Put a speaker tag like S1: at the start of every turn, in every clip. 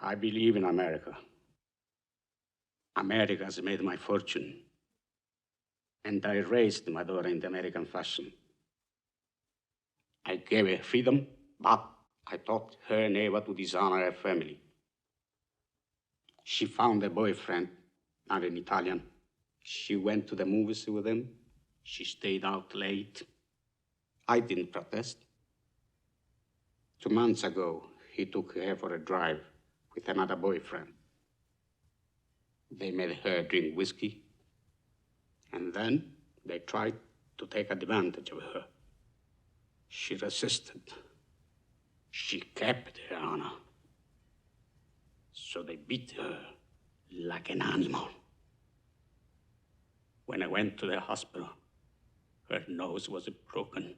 S1: I believe in America. America has made my fortune. And I raised my daughter in the American fashion. I gave her freedom, but I taught her never to dishonor her family. She found a boyfriend, not an Italian. She went to the movies with him. She stayed out late. I didn't protest. 2 months ago, he took her for a drive with another boyfriend. They made her drink whiskey, and then they tried to take advantage of her. She resisted. She kept her honor. So they beat her like an animal. When I went to the hospital, her nose was broken.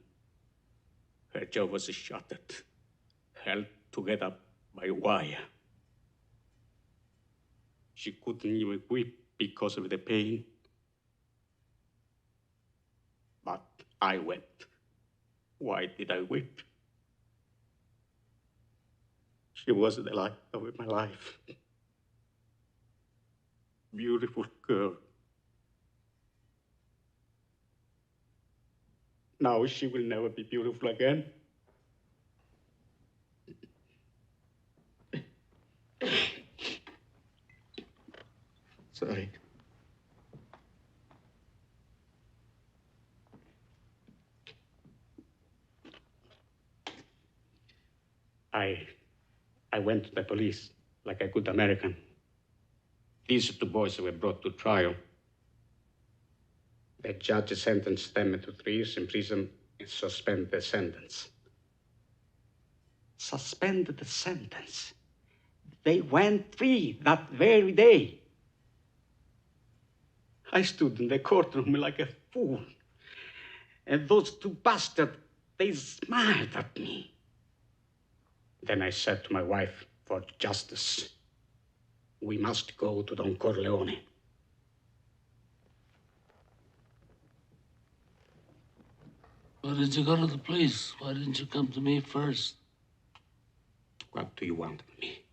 S1: Her jaw was shattered, held together by wire. She couldn't even weep because of the pain. But I wept. Why did I weep? She was the light of my life. Beautiful girl. Now she will never be beautiful again. Sorry. I went to the police like a good American. These 2 boys were brought to trial. The judge sentenced them to 3 years in prison and suspended the sentence. Suspended the sentence? They went free that very day. I stood in the courtroom like a fool. And those 2 bastards, they smiled at me. Then I said to my wife, for justice, we must go to Don Corleone.
S2: Why did you go to the police? Why didn't you come to me first?
S1: What do you want of me?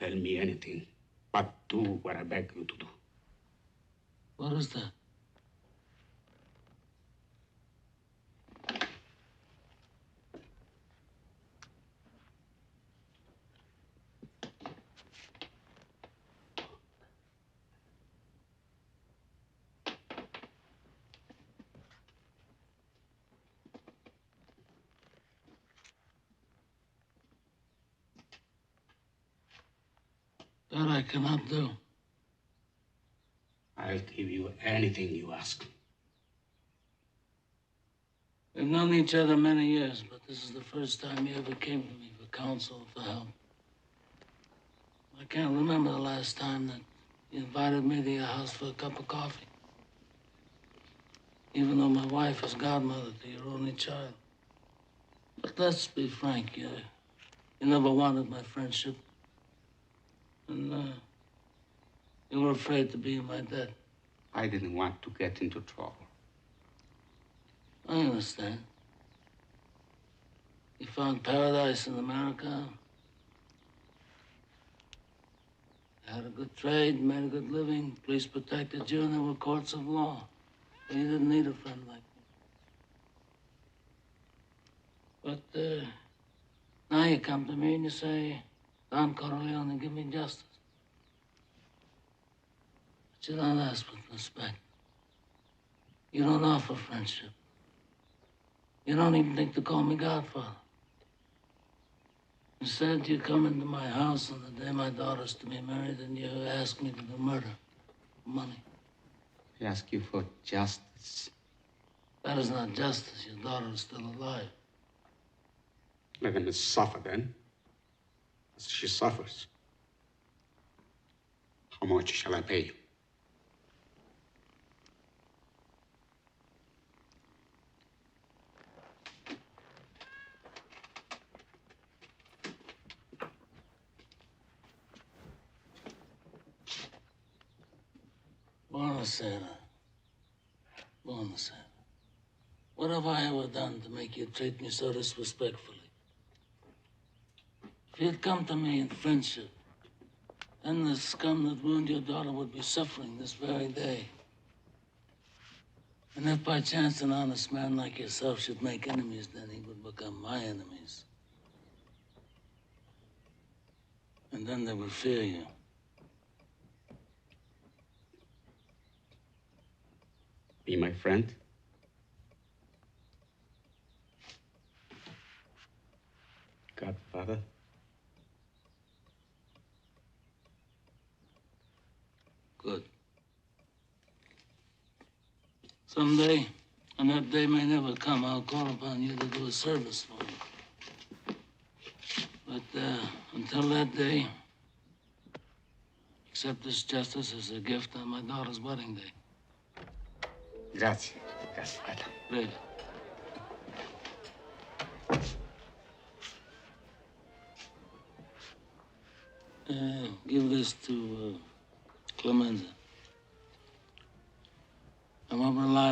S1: Tell me anything, but do what I beg you to do.
S2: What is that? That I cannot do.
S1: I'll give you anything you ask.
S2: We've known each other many years, but this is the first time you ever came to me for counsel, for help. I can't remember the last time that you invited me to your house for a cup of coffee. Even though my wife is godmother to your only child. But let's be frank, you never wanted my friendship. And you were afraid to be in my debt.
S1: I didn't want to get into trouble.
S2: I understand. You found paradise in America. You had a good trade, made a good living. Police protected you, and there were courts of law. And you didn't need a friend like me. But now you come to me and you say, Don Corleone, give me justice. But you don't ask with respect. You don't offer friendship. You don't even think to call me Godfather. Instead, you come into my house on the day my daughter's to be married and you ask me to do murder for money.
S1: I ask you for justice.
S2: That is not justice. Your daughter is still alive.
S1: Let them suffer then, as she suffers. How much shall I pay you?
S2: Buonasera. Buonasera. What have I ever done to make you treat me so disrespectfully? If you'd come to me in friendship, then the scum that ruined your daughter would be suffering this very day. And if by chance an honest man like yourself should make enemies, then he would become my enemies. And then they would fear you.
S1: Be my friend? Godfather?
S2: Good. Someday, and that day may never come, I'll call upon you to do a service for me. But until that day, accept this justice as a gift on my daughter's wedding day.
S1: Grazie, Godfather.
S2: Great. Give this to Clemenza. I'm unreliable.